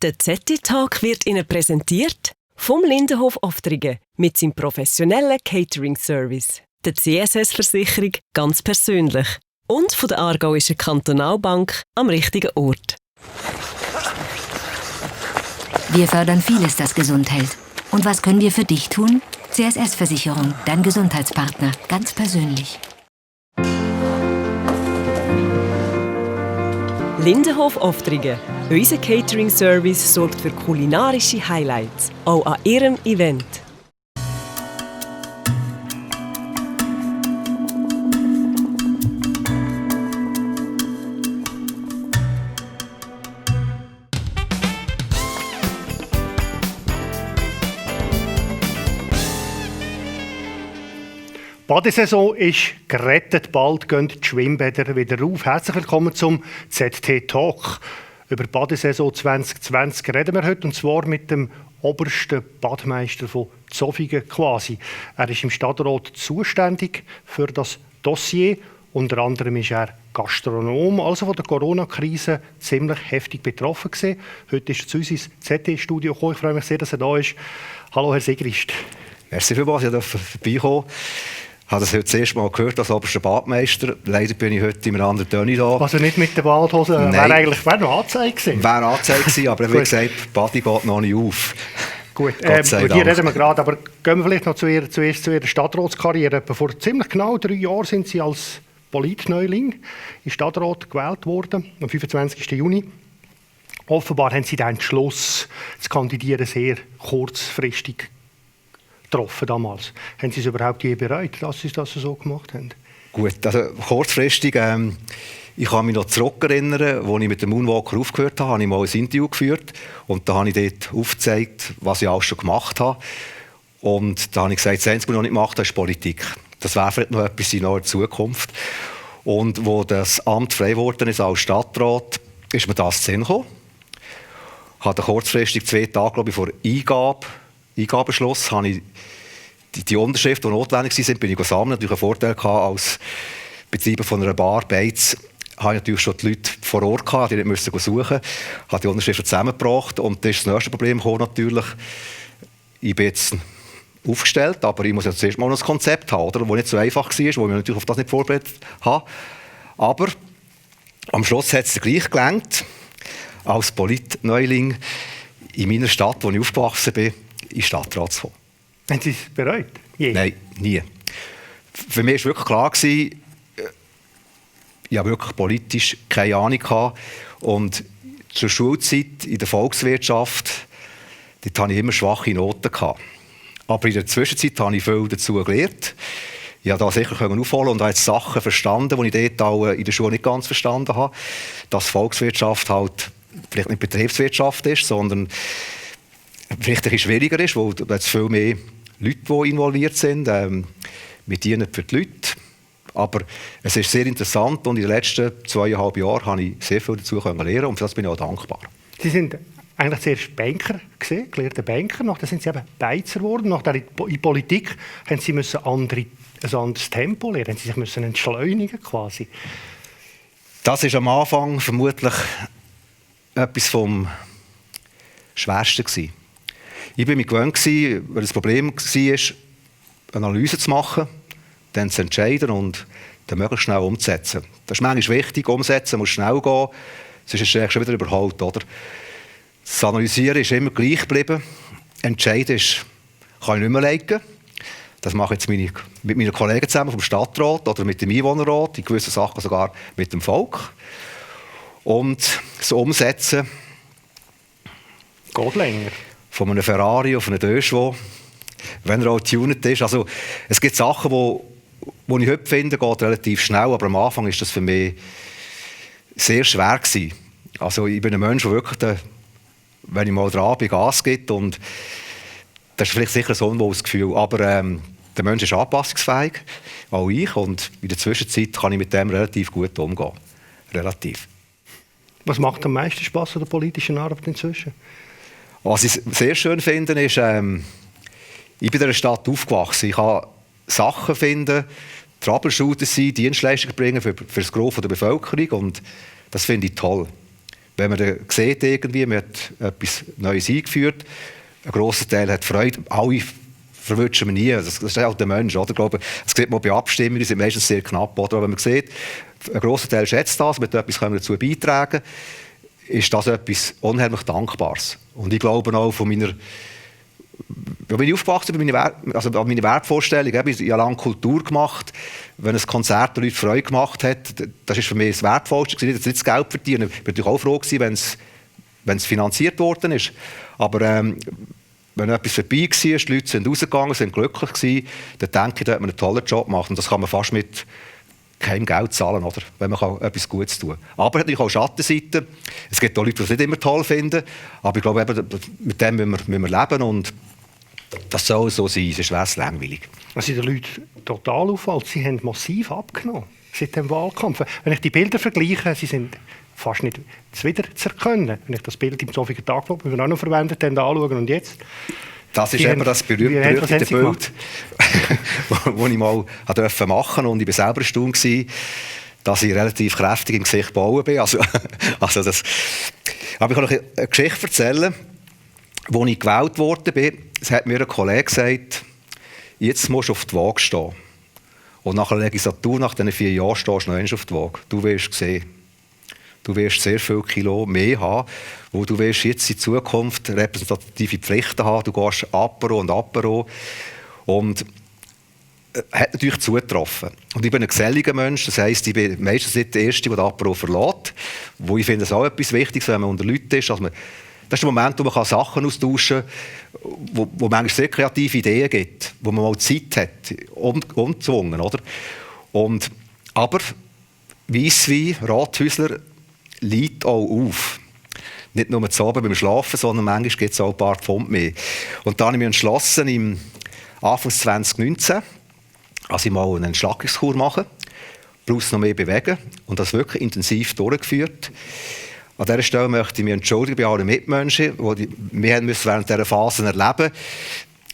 Der ZT-Talk wird Ihnen präsentiert vom Lindenhof Oftringen mit seinem professionellen Catering-Service, der CSS-Versicherung ganz persönlich und von der Aargauischen Kantonalbank am richtigen Ort. Wir fördern vieles, das gesund hält. Und was können wir für dich tun? CSS-Versicherung, dein Gesundheitspartner, ganz persönlich. Lindenhof Oftringen. Unser Catering-Service sorgt für kulinarische Highlights, auch an Ihrem Event. Die Badesaison ist gerettet, bald gehen die Schwimmbäder wieder auf. Herzlich willkommen zum ZT-Talk. Über die Badesaison 2020 reden wir heute, und zwar mit dem obersten Badmeister von Zofingen quasi. Er ist im Stadtrat zuständig für das Dossier. Unter anderem ist er Gastronom, also von der Corona-Krise ziemlich heftig betroffen gewesen. Heute ist er zu uns ins ZT-Studio gekommen. Ich freue mich sehr, dass er da ist. Hallo, Herr Sigrist. Merci vielmals, ich durfte vorbeikommen. Ich habe das heute das erste Mal gehört als oberster Badmeister. Leider bin ich heute in einem anderen Töne da. Also nicht mit der Badhose, wäre noch Anzeige gewesen. Wäre Anzeige gewesen, aber wie gesagt, die Badi geht noch nicht auf. Gut, über die reden wir gerade, aber gehen wir vielleicht noch zuerst zu Ihrer Stadtratskarriere. Vor ziemlich genau 3 Jahren sind Sie als Politneuling in Stadtrat gewählt worden, am 25. Juni. Offenbar haben Sie den Entschluss zu kandidieren sehr kurzfristig getroffen damals. Haben Sie es überhaupt je bereut, dass Sie das so gemacht haben? Gut, also kurzfristig, ich kann mich noch zurückerinnern, als ich mit dem Moonwalker aufgehört habe, habe ich mal ein Interview geführt und da habe ich dort aufgezeigt, was ich alles schon gemacht habe. Und da habe ich gesagt, das Einzige, was ich noch nicht gemacht habe, ist Politik. Das wäre vielleicht noch etwas in naher Zukunft. Und als das Amt frei geworden ist als Stadtrat, ist mir das zu Sinn gekommen. Ich hatte kurzfristig 2 Tage, glaube ich, vor Eingabeschluss habe ich die Unterschriften, die notwendig waren, bin ich sammeln. Natürlich einen Vorteil gehabt als Betreiber von einer Bar, Beiz, habe ich natürlich schon die Leute vor Ort gehabt, die nicht suchen mussten. Ich habe die Unterschriften zusammengebracht und das ist das nächste Problem gekommen, natürlich. Ich bin jetzt aufgestellt, aber ich muss ja zuerst mal ein Konzept haben, oder? Das nicht so einfach war, wo ich natürlich auf das nicht vorbereitet habe. Aber am Schluss hat es gleich gelangt, als Politneuling in meiner Stadt, wo ich aufgewachsen bin, in den Stadtrat zu kommen. Haben Sie es bereut? Nein, nie. Für mich war wirklich klar, ich habe wirklich politisch keine Ahnung gehabt. Und zur Schulzeit in der Volkswirtschaft, dort hatte ich immer schwache Noten gehabt. Aber in der Zwischenzeit habe ich viel dazu gelernt. Ich konnte da sicher aufholen und habe jetzt Sachen verstanden, die ich dort auch in der Schule nicht ganz verstanden habe. Dass Volkswirtschaft halt vielleicht nicht Betriebswirtschaft ist, sondern vielleicht ein bisschen schwieriger ist, weil es viel mehr Leute, die involviert sind. Wir dienen für die Leute. Aber es ist sehr interessant und in den letzten 2,5 Jahren habe ich sehr viel dazu lernen und für das bin ich auch dankbar. Sie sind eigentlich zuerst Banker gewesen, gelehrter Banker. Nachher sind Sie eben Beizer geworden. Nachher in Politik haben Sie ein anderes Tempo lernen. Sie müssen entschleunigen quasi. Das ist am Anfang vermutlich etwas vom Schwersten gewesen. Ich war mir gewöhnt, weil das Problem war, eine Analyse zu machen, dann zu entscheiden und dann möglichst schnell umzusetzen. Das ist manchmal wichtig, umsetzen muss schnell gehen, sonst ist es schon wieder überholt. Oder? Das Analysieren ist immer gleich geblieben. Entscheiden kann ich nicht mehr leiten. Das mache ich jetzt mit meinen Kollegen zusammen vom Stadtrat oder mit dem Einwohnerrat, in gewissen Sachen sogar mit dem Volk. Und das Umsetzen geht länger. Von einem Ferrari auf einen Döschwo, wenn er auch tuned ist. Also, es gibt Sachen, die ich heute finde, geht relativ schnell, aber am Anfang war das für mich sehr schwer gewesen. Also, ich bin ein Mensch, der wirklich, wenn ich mal dran bin, Gas gibt und das ist vielleicht sicher so ein unwohles Gefühl, aber der Mensch ist anpassungsfähig, auch ich, und in der Zwischenzeit kann ich mit dem relativ gut umgehen. Relativ. Was macht am meisten Spass an der politischen Arbeit inzwischen? Was ich sehr schön finde, ist, ich bin in dieser Stadt aufgewachsen. Ich kann Sachen finden, Troubleshooter sein, Dienstleistungen bringen für das Gros der Bevölkerung und das finde ich toll. Wenn man dann sieht, irgendwie, man hat etwas Neues eingeführt, ein grosser Teil hat Freude, alle verwünschen wir nie, das ist halt der Mensch. Oder? Ich glaube, das sieht man bei Abstimmungen, die sind meistens sehr knapp. Oder? Aber wenn man sieht, ein grosser Teil schätzt das, mit etwas können wir dazu beitragen, ist das etwas unheimlich Dankbares. Und ich glaube auch von meiner, da bin ich aufgewachsen bei meiner Wertvorstellung. Ich habe lange Kultur gemacht. Wenn ein Konzert den Leuten Freude gemacht hat, das ist für mich das Wertvollste. Ich habe nicht das Geld verdient. Ich bin natürlich auch froh gewesen, wenn es finanziert worden ist. Aber wenn etwas vorbei war, die Leute sind rausgegangen, sind glücklich gewesen, dann denke ich, da hat man einen tollen Job gemacht. Und das kann man fast mit kein Geld zahlen, oder? Wenn man etwas Gutes tun kann. Aber natürlich auch Schattenseiten. Es gibt auch Leute, die es nicht immer toll finden. Aber ich glaube, eben, mit dem müssen wir leben. Und das soll so sein, sonst wäre es langweilig. Was den Leuten total auffällt, sie haben massiv abgenommen seit dem Wahlkampf. Wenn ich die Bilder vergleiche, sie sind fast nicht wieder zu erkennen. Wenn ich das Bild im Zofiger Tagblatt, das wir auch noch verwendet haben, anschauen und jetzt... Das ist eben das berühmte Bild, das ich mal machen durfte. Und ich war selber erstaunt, dass ich relativ kräftig im Gesicht gebaut bin. Aber ich kann noch eine Geschichte erzählen. Als ich gewählt worden bin, hat mir ein Kollege gesagt, jetzt musst du auf die Waage stehen. Und nach einer Legislatur, nach diesen 4 Jahren, stehst du noch einmal auf die Waage. Du wirst sehen. Du wirst sehr viele Kilo mehr haben, wo du wirst jetzt in Zukunft repräsentative Pflichten haben. Du gehst Apero und Apero. Und hat natürlich zugetroffen. Und ich bin ein geselliger Mensch, das heisst, ich bin meistens nicht der Erste, der den Apero verlässt. Wo ich finde, es auch etwas Wichtiges, wenn man unter Leuten ist. Das ist der Moment, wo man austauschen kann, wo manchmal sehr kreative Ideen gibt, wo man mal Zeit hat, umzwungen, oder? Aber Weisswein, Rathäusler, liegt auch auf. Nicht nur zu Abend beim Schlafen, sondern manchmal gibt es auch ein paar Pfund mehr. Und dann habe ich mich entschlossen, im Anfang 2019, als ich mal eine Entschlackungskur mache, plus noch mehr bewegen und das wirklich intensiv durchgeführt. An dieser Stelle möchte ich mich entschuldigen bei allen Mitmenschen, die wir während dieser Phase erleben mussten.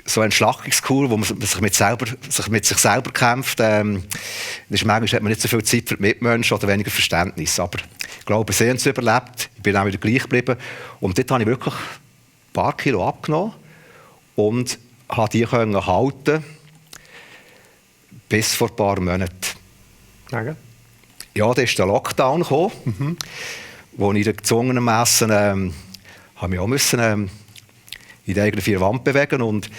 So eine Entschlackungskur, wo man sich mit sich selber kämpft, manchmal hat man nicht so viel Zeit für die Mitmenschen oder weniger Verständnis. Aber ich glaube, sie haben es überlebt. Ich bin auch wieder gleich geblieben. Und dort habe ich wirklich ein paar Kilo abgenommen und konnte die halten bis vor ein paar Monaten. Okay. Ja, da ist der Lockdown gekommen, wo ich gezwungenermassen habe mich auch müssen, in den eigenen 4 Wänden bewegen. Und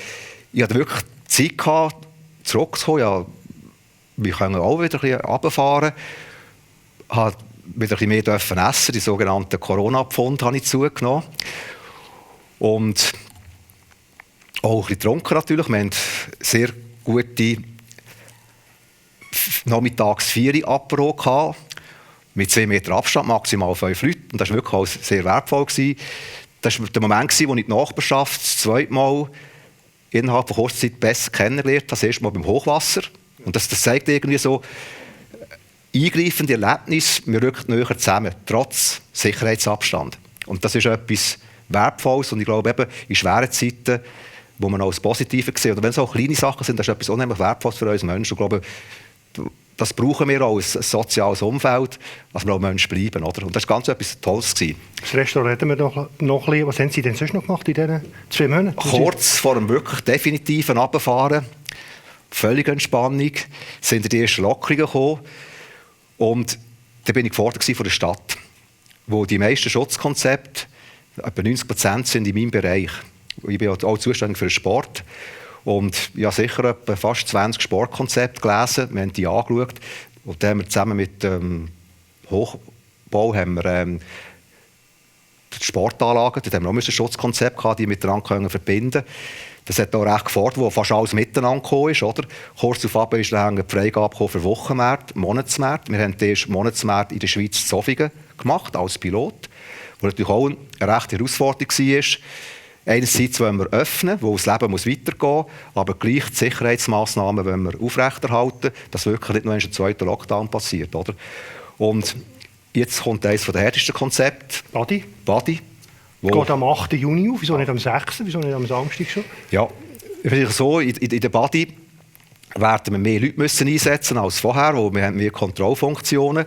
ich hatte wirklich Zeit gehabt, zurückzukommen. Ja, wir können auch wieder ein bisschen runterfahren. Ich durfte wieder ein bisschen mehr essen. Die sogenannten Corona-Pfunde habe ich zugenommen. Und auch ein bisschen getrunken natürlich. Wir hatten sehr gute nachmittags 4 Apero gehabt, mit 2 Meter Abstand, maximal 5 Leute. Und das war wirklich auch sehr wertvoll. Das war der Moment, wo ich die Nachbarschaft das zweite Mal innerhalb von kurzer Zeit besser kennengelernt habe. Das erste Mal beim Hochwasser. Und das zeigt irgendwie so eingreifende Erlebnisse, wir rücken näher zusammen, trotz Sicherheitsabstand. Und das ist etwas Wertvolles. Und ich glaube, eben in schweren Zeiten, wo man auch das Positive sieht, oder wenn es auch kleine Sachen sind, das ist etwas unheimlich Wertvolles für uns Menschen. Ich glaube, das brauchen wir auch, ein soziales Umfeld, dass wir auch Menschen bleiben. Oder? Und das war ganz etwas Tolles. Das Restaurant reden wir noch ein bisschen. Was haben Sie denn sonst noch gemacht in diesen 2 Monaten? Kurz vor dem wirklich definitiven Runterfahren, völlige Entspannung, sind die ersten Lockerungen gekommen. Und da bin ich gefordert von der Stadt, wo die meisten Schutzkonzepte, etwa 90% sind in meinem Bereich. Ich bin auch zuständig für den Sport. Und ich habe sicher etwa fast 20 Sportkonzepte gelesen. Wir haben die angeschaut. Und dann haben wir zusammen mit dem Hochbau haben wir, die Sportanlagen, da haben wir auch ein Schutzkonzept gehabt, die miteinander verbinden können. Das hat auch recht gefordert, wo fast alles miteinander gekommen ist. Oder? Kurz darauf ist dann die Freigabe für Wochenmärkte, Monatsmärkte. Wir haben den ersten Monatsmarkt in der Schweiz in Zofingen gemacht, als Pilot, wo natürlich auch eine rechte Herausforderung war. Einerseits wollen wir öffnen, wo das Leben weitergehen muss, aber gleich die Sicherheitsmassnahmen wollen wir aufrechterhalten, dass wirklich nicht noch ein zweiter Lockdown passiert. Oder? Und jetzt kommt eines der härtesten Konzepte. Badi. Geht am 8. Juni auf, wieso nicht am 6., wieso nicht am Samstag schon? Ja, so, in der Badi werden wir mehr Leute müssen einsetzen als vorher, wo wir haben mehr Kontrollfunktionen.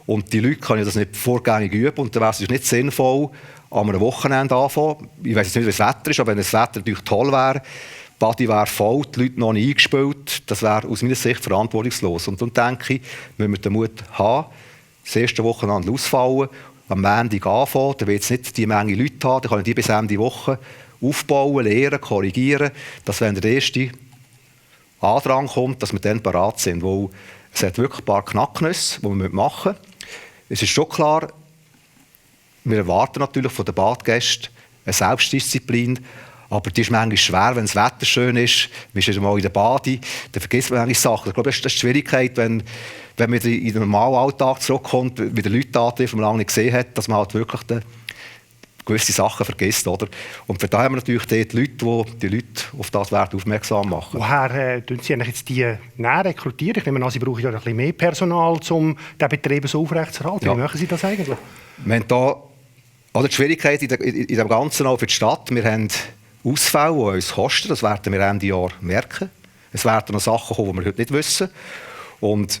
Und die Leute können das nicht vorgängig üben. Und dann wäre es nicht sinnvoll, an einem Wochenende anfangen. Ich weiss jetzt nicht, wie das Wetter ist, aber wenn das Wetter natürlich toll wäre, die Body wäre voll, die Leute noch nicht eingespielt, das wäre aus meiner Sicht verantwortungslos. Und dann denke ich, müssen wir den Mut haben, das erste Wochenende ausfallen, am Montag anfangen, dann wird es nicht die Menge Leute haben, dann können die bis Ende Woche aufbauen, lernen, korrigieren, dass wenn der erste Andrang kommt, dass wir dann bereit sind. Weil es hat wirklich ein paar Knacknüsse, die wir machen müssen. Es ist schon klar, wir erwarten natürlich von den Badgästen eine Selbstdisziplin, aber die ist manchmal schwer, wenn das Wetter schön ist, wir sind mal in der Bade, dann vergisst man manchmal Sachen. Ich glaube, das ist die Schwierigkeit, wenn man in den normalen Alltag zurückkommt, wie die Leute antrifft, die man lange nicht gesehen hat, dass man halt wirklich gewisse Sachen vergisst. Oder? Und für da haben wir natürlich die Leute, die Leute auf das Wert aufmerksam machen. Woher tun Sie jetzt die näher rekrutieren? Ich nehme an, Sie brauchen ja ein bisschen mehr Personal, um den Betrieb so aufrechtzuerhalten. Ja. Wie machen Sie das eigentlich? Wir haben da die Schwierigkeit in dem Ganzen auch für die Stadt. Wir haben Ausfälle, die uns kosten. Das werden wir Ende Jahr merken. Es werden noch Sachen kommen, die wir heute nicht wissen. Und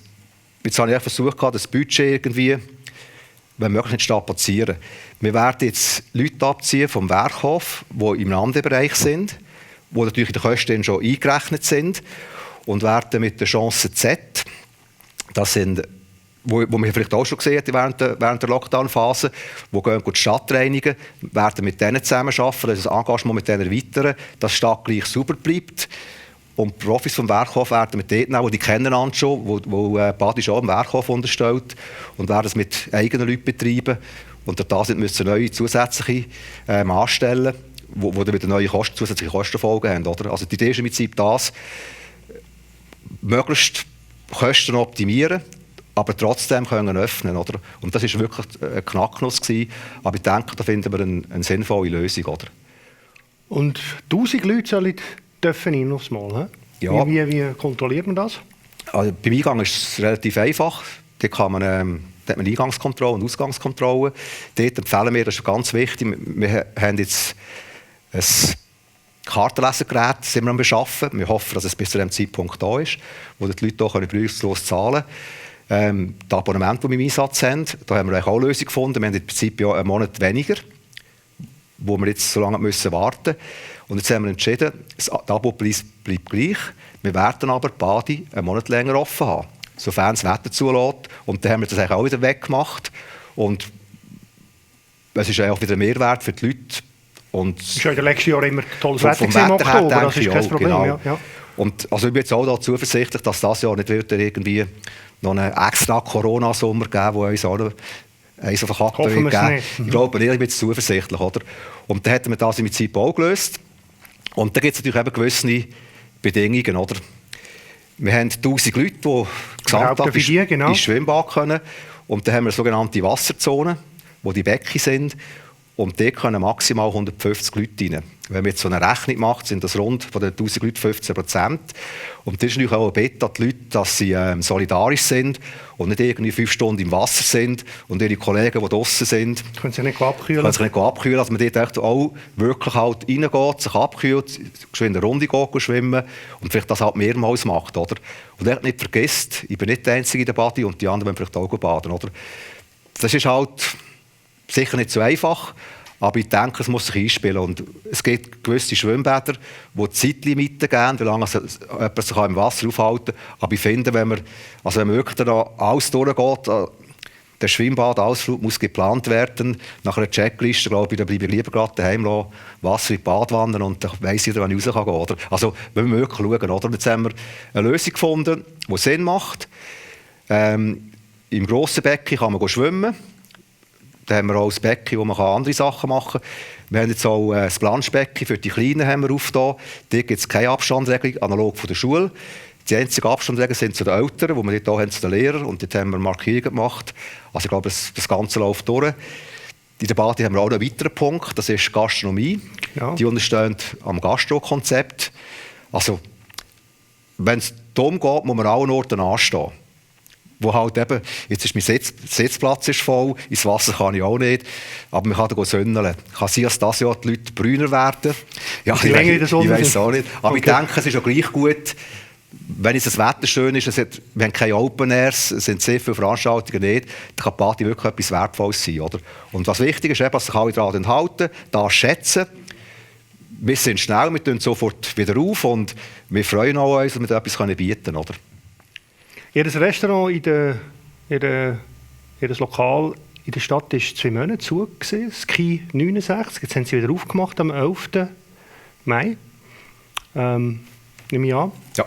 jetzt habe ich versucht, das Budget irgendwie, wenn möglich, nicht strapazieren. Wir werden jetzt Leute abziehen vom Werkhof, die im Landbereich sind, die natürlich in den Kosten schon eingerechnet sind, und werden mit der Chance Z, das sind, wo wir vielleicht auch schon gesehen haben während der Lockdown-Phase, die gehen die Stadt reinigen, werden mit denen zusammenarbeiten, das Engagement mit denen erweitern, dass die Stadt gleich sauber bleibt. Und die Profis vom Werkhof werden mit denen auch, die kennen uns schon, wo Badi schon am Werkhof unterstellt, und werden es mit eigenen Leuten betreiben. Und da müssen neue zusätzliche anstellen, wo dann wieder neue zusätzliche Kostenfolgen haben. Oder? Also die Idee ist im Prinzip das, möglichst Kosten optimieren, aber trotzdem können öffnen. Oder? Und das war wirklich ein Knacknuss gewesen. Aber ich denke, da finden wir eine sinnvolle Lösung. Oder? Und 1000 Leute dürfen rein aufs Mal. Ja. Wie kontrolliert man das? Also beim Eingang ist es relativ einfach. Da hat man Eingangskontrolle und Ausgangskontrolle. Dort empfehlen wir, das ist ganz wichtig, wir haben jetzt ein Kartenlesergerät, das sind wir am Beschaffen. Wir hoffen, dass es bis zu dem Zeitpunkt da ist, wo die Leute hier berufslos zahlen können. Die Abonnemente, die wir im Einsatz haben, da haben wir auch eine Lösung gefunden. Wir haben im Prinzip ja einen Monat weniger, wo wir jetzt so lange müssen warten. Und jetzt haben wir entschieden, der Abopreis bleibt gleich. Wir werden aber die Badi einen Monat länger offen haben, sofern das Wetter zulässt. Und dann haben wir das eigentlich auch wieder weggemacht. Und es ist auch wieder ein Mehrwert für die Leute. Und es ist ja in den letzten Jahren immer tolles Wetter im Oktober, das ist kein Problem. Genau. Ja. Und also ich bin jetzt auch da zuversichtlich, dass das Jahr nicht wieder irgendwie noch einen extra Corona-Sommer geben, wo uns auch noch eins auf den Kappen wird geben. Ich glaube, ich bin jetzt zuversichtlich. Oder? Und dann hätten wir das im Prinzip auch gelöst. Und da gibt es natürlich eben gewisse Bedingungen. Oder? Wir haben 1000 Leute, die gesamthaft ins Schwimmbad können. Und dann haben wir sogenannte Wasserzonen, wo die Becken sind. Und dort können maximal 150 Leute rein. Wenn man jetzt so eine Rechnung macht, sind das rund von den 1000 Leuten 15%. Und das ist natürlich auch ein Bitte an die Leute, dass sie solidarisch sind und nicht irgendwie 5 Stunden im Wasser sind und ihre Kollegen, die draussen sind, können sie nicht abkühlen. Also man dort echt auch wirklich halt reingeht, sich abkühlt, geschwind eine Runde geht schwimmen und vielleicht das halt mehrmals macht. Oder? Und echt nicht vergisst, ich bin nicht der Einzige in der Badi und die anderen wollen vielleicht auch baden. Oder? Das ist halt sicher nicht so einfach, aber ich denke, es muss sich einspielen. Und es gibt gewisse Schwimmbäder, die Zeitlimiten geben, wie lange jemand sich im Wasser aufhalten kann. Aber ich finde, wenn man wirklich da alles durchgeht, der Schwimmbadausflug muss geplant werden. Nach einer Checkliste, glaube ich, da bleibe ich lieber gerade daheim lassen, Wasser in die Badwanne und dann weiss jeder, wann ich raus kann gehen. Oder? Also, wenn wir wirklich schauen. Oder? Jetzt haben wir eine Lösung gefunden, die Sinn macht. Im grossen Becken kann man schwimmen. Da haben wir auch ein Becken, wo man andere Sachen machen kann. Wir haben jetzt auch ein Planschbecken für die Kleinen haben wir aufgetan. Dort gibt es keine Abstandsregelung, analog von der Schule. Die einzigen Abstandsregeln sind zu den Eltern, die wir dort auch haben, zu den Lehrern. Und dort haben wir Markierungen gemacht. Also ich glaube, das Ganze läuft durch. In der Badi haben wir auch einen weiteren Punkt, das ist Gastronomie. Ja. Die unterstehen am Gastro-Konzept. Also, wenn es darum geht, muss man an allen Orten anstehen. Wo halt eben, jetzt ist mein Sitzplatz ist voll, ins Wasser kann ich auch nicht, aber man kann da sündeln. Kann sein, dass dieses Jahr die Leute brüner werden. Ja, ich weiss auch nicht. Aber okay. Ich denke, es ist auch gleich gut, wenn jetzt das Wetter schön ist, wir haben keine Open Airs, es sind sehr viele Veranstaltungen nicht, dann kann die Party wirklich etwas Wertvolles sein. Oder? Und was wichtig ist, dass sich alle daran halten, das schätzen. Wir sind schnell, wir tun sofort wieder auf und wir freuen uns, dass wir etwas bieten können. Oder? Ihr Restaurant Ihr Lokal in der Stadt war 2 Monate zu, Ski 69. Jetzt haben Sie wieder aufgemacht am 11. Mai. Nehme ich an. Ja.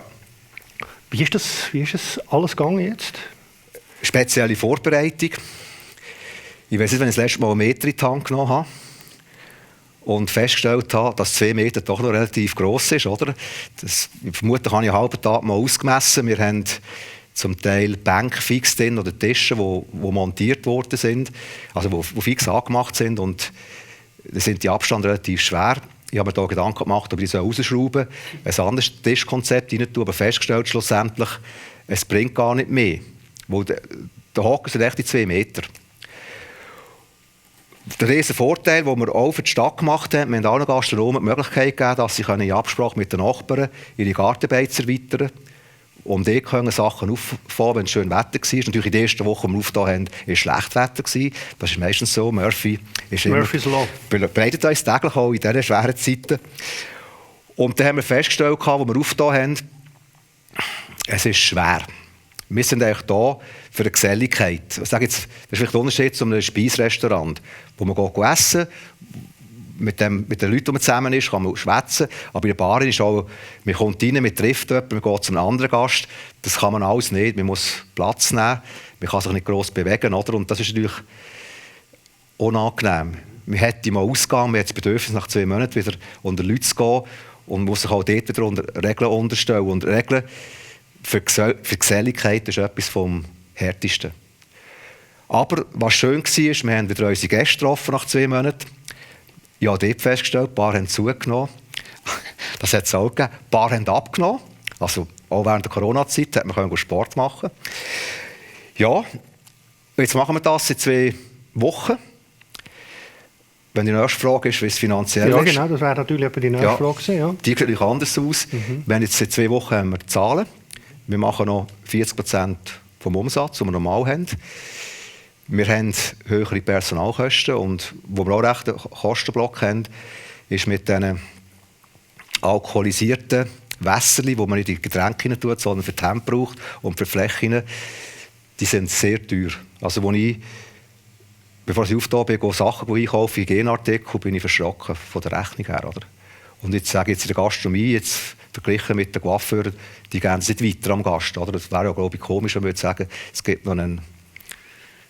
Wie ist das alles gegangen jetzt? Spezielle Vorbereitung. Ich weiß nicht, wenn ich das letzte Mal einen Meter in die Hand genommen habe und festgestellt habe, dass 2 Meter doch noch relativ gross ist. Oder? Vermutlich habe ich einen halben Tag mal ausgemessen. Wir haben zum Teil Bänke fix drin oder Tische, die montiert worden sind, also die fix angemacht sind. Und da sind die Abstände relativ schwer. Ich habe mir da Gedanken gemacht, ob ich die rausschrauben soll, ein anderes Tischkonzept rein tun, aber festgestellt schlussendlich, es bringt gar nicht mehr. Weil der Hocker sind echt die 2 Meter. Der riesen Vorteil, den wir auch für die Stadt gemacht haben, wir haben allen Gastronomen die Möglichkeit gegeben, dass sie in Absprache mit den Nachbarn ihre Gartenbeize erweitern können. Und die können Sachen auffahren, wenn es schön Wetter war. Natürlich in der ersten Woche, die wir aufgetan haben, war schlecht Wetter. Das ist meistens so. Murphy's Law. Bereitet uns täglich auch in diesen schweren Zeiten. Und dann haben wir festgestellt, als wir aufgetan haben, es ist schwer. Wir sind eigentlich da für eine Geselligkeit. Ich sage jetzt, das ist vielleicht der Unterschied zu einem Speisrestaurant, wo man essen geht. Mit den Leuten, die man zusammen ist, kann man schwätzen. Aber in der Bar ist auch, man kommt rein, man trifft jemanden, man geht zu einem anderen Gast. Das kann man alles nicht. Man muss Platz nehmen. Man kann sich nicht gross bewegen. Oder? Und das ist natürlich unangenehm. Man hätte mal ausgegangen, man hat das Bedürfnis, nach 2 Monaten wieder unter Leute zu gehen und muss sich auch dort wieder unter Regeln unterstellen. Und Regeln für Geselligkeit ist etwas vom Härtesten. Aber was schön war, wir haben wieder unsere Gäste getroffen nach 2 Monaten. Ich habe dort festgestellt, ein paar haben zugenommen. Das hat es auch gegeben. Ein paar haben abgenommen. Also auch während der Corona-Zeit konnte man Sport machen. Ja, jetzt machen wir das seit 2 Wochen. Wenn die nächste Frage ist, wie es finanziell ist. Ja, genau, das wäre natürlich die nächste Frage gewesen. Ja. Die sieht natürlich anders aus. Wir haben jetzt seit 2 Wochen haben wir Zahlen. Wir machen noch 40% vom Umsatz, den wir normal haben. Wir haben höhere Personalkosten und wo wir auch recht einen Kostenblock haben, ist mit diesen alkoholisierten Wässerchen, die man nicht in die Getränke hinein tut, sondern für die Hände braucht und für die Fläche, die sind sehr teuer. Also wo ich, bevor ich aufgetan bin, Sachen einkaufe, Hygieneartikel, bin ich verschrocken von der Rechnung her. Oder? Und jetzt sage ich jetzt in der Gastronomie, jetzt verglichen mit den Coiffeuren, die gehen nicht weiter am Gast. Oder? Das wäre ja, glaube ich, komisch, wenn man sagen, es gibt noch einen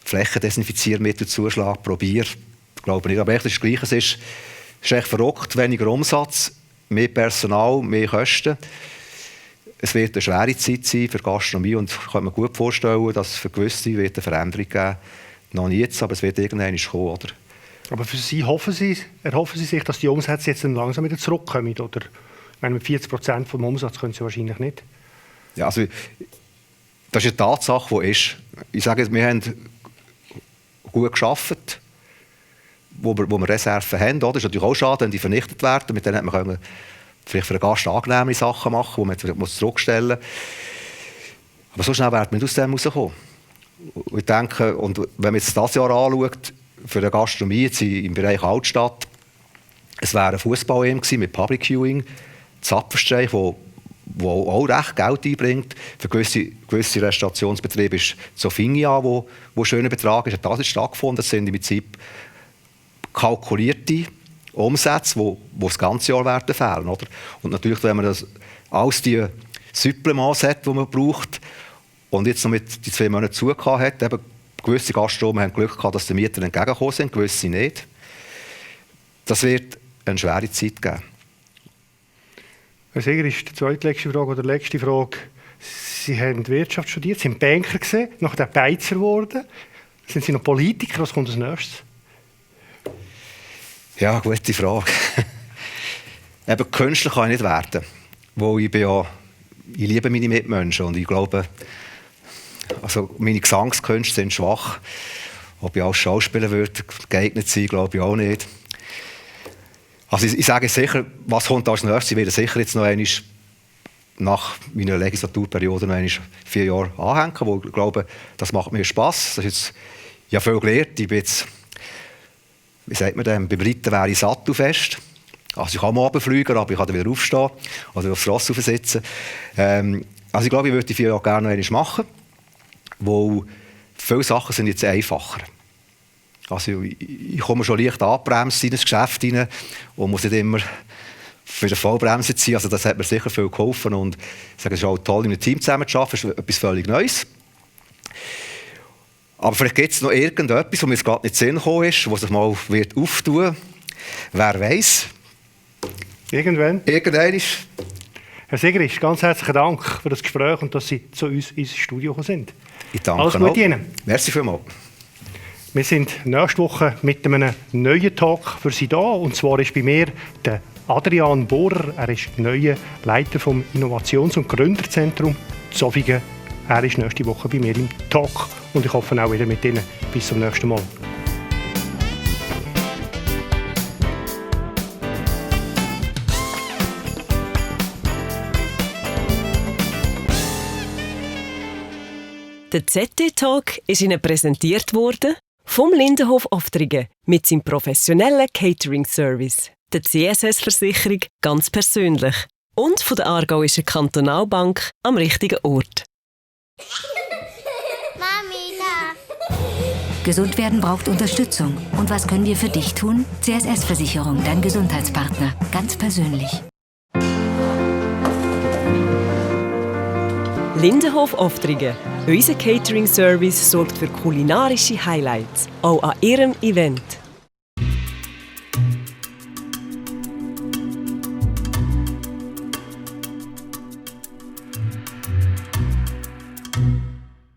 Flächendesinfiziermittelzuschlag pro Bier. Ich glaube nicht, aber echt das Gleiche. Es ist echt verrückt, weniger Umsatz, mehr Personal, mehr Kosten. Es wird eine schwere Zeit sein für die Gastronomie und ich kann mir gut vorstellen, dass es für gewisse wird eine Veränderung geben. Noch nicht jetzt, aber es wird irgendwann kommen. Oder? Aber für Sie erhoffen Sie sich, dass die Umsätze jetzt dann langsam wieder zurückkommen? Oder? Ich meine, mit 40% vom Umsatz können Sie wahrscheinlich nicht. Ja, also, das ist eine Tatsache, die ist. Ich sage, wir haben gut gearbeitet, wo wir Reserven haben. Das ist natürlich auch schade, wenn die vernichtet werden. Mit denen können wir vielleicht für einen Gast angenehme Sachen machen, die man zurückstellen muss. Aber so schnell wird man aus dem rauskommen. Ich denke, und wenn man jetzt das Jahr anschaut, für eine Gastronomie jetzt im Bereich Altstadt, es wäre ein Fußball-EM mit Public Viewing, Zapfenstreich, wo auch recht Geld einbringt. Für gewisse Restaurationsbetriebe ist Sofinia, wo ein schöner Betrag ist, hat das stattgefunden. Das sind im Prinzip kalkulierte Umsätze, die das ganze Jahr werden fehlen. Oder? Und natürlich, wenn man das alles die Supplements hat, die man braucht, und jetzt noch mit die 2 Monaten zugehört hat, eben gewisse Gastronomen haben Glück gehabt, dass die Mieter entgegengekommen sind, gewisse nicht. Das wird eine schwere Zeit geben. Herr Seger, ist die zweitletzte Frage oder letzte Frage. Sie haben Wirtschaft studiert, sind Banker gesehen, nachher Beizer geworden. Sind Sie noch Politiker? Was kommt als nächstes? Ja, gute Frage. Eben Künstler kann ich nicht werden. Wo ich liebe meine Mitmenschen und ich glaube, also meine Gesangskünste sind schwach. Ob ich als Schauspieler würde geeignet sein, glaube ich auch nicht. Also ich sage sicher, was kommt als nächstes? Ich werde sicher jetzt noch einmal nach meiner Legislaturperiode noch einmal 4 Jahre anhängen, wo ich glaube, das macht mir Spass. Das ist jetzt ja viel gelernt. Ich bin jetzt, wie sagt man denn, bei Briten wäre ich sattelfest. Also ich kann mal runterfliegen, aber ich kann dann wieder aufstehen oder aufs Ross sitzen. Also ich glaube, ich würde die 4 Jahre gerne noch einmal machen, weil viele Sachen sind jetzt einfacher. Also ich komme schon leicht angebremst in ein Geschäft rein und muss nicht immer für die Vollbremse ziehen. Also das hat mir sicher viel geholfen und ich sage, es ist auch toll, in einem Team zusammen zu arbeiten. Das ist etwas völlig Neues. Aber vielleicht gibt es noch irgendetwas, was mir jetzt gerade nicht in den Sinn gekommen ist, was sich mal wird auftun wird. Wer weiß? Irgendwann. Irgendwann ist. Herr Sigrist, ganz herzlichen Dank für das Gespräch und dass Sie zu uns ins Studio gekommen sind. Ich danke Alles Gute Ihnen. Merci vielmals. Wir sind nächste Woche mit einem neuen Talk für Sie da. Und zwar ist bei mir der Adrian Bohrer. Er ist neuer Leiter vom Innovations- und Gründerzentrum Zofingen. Er ist nächste Woche bei mir im Talk. Und ich hoffe auch wieder mit Ihnen. Bis zum nächsten Mal. Der ZT-Talk ist Ihnen präsentiert worden vom Lindenhof Oftringen mit seinem professionellen Catering-Service, der CSS-Versicherung ganz persönlich und von der Aargauischen Kantonalbank am richtigen Ort. Mami, da. Gesund werden braucht Unterstützung. Und was können wir für dich tun? CSS-Versicherung, dein Gesundheitspartner. Ganz persönlich. Lindenhof Oftringen. Unser Catering-Service sorgt für kulinarische Highlights, auch an Ihrem Event.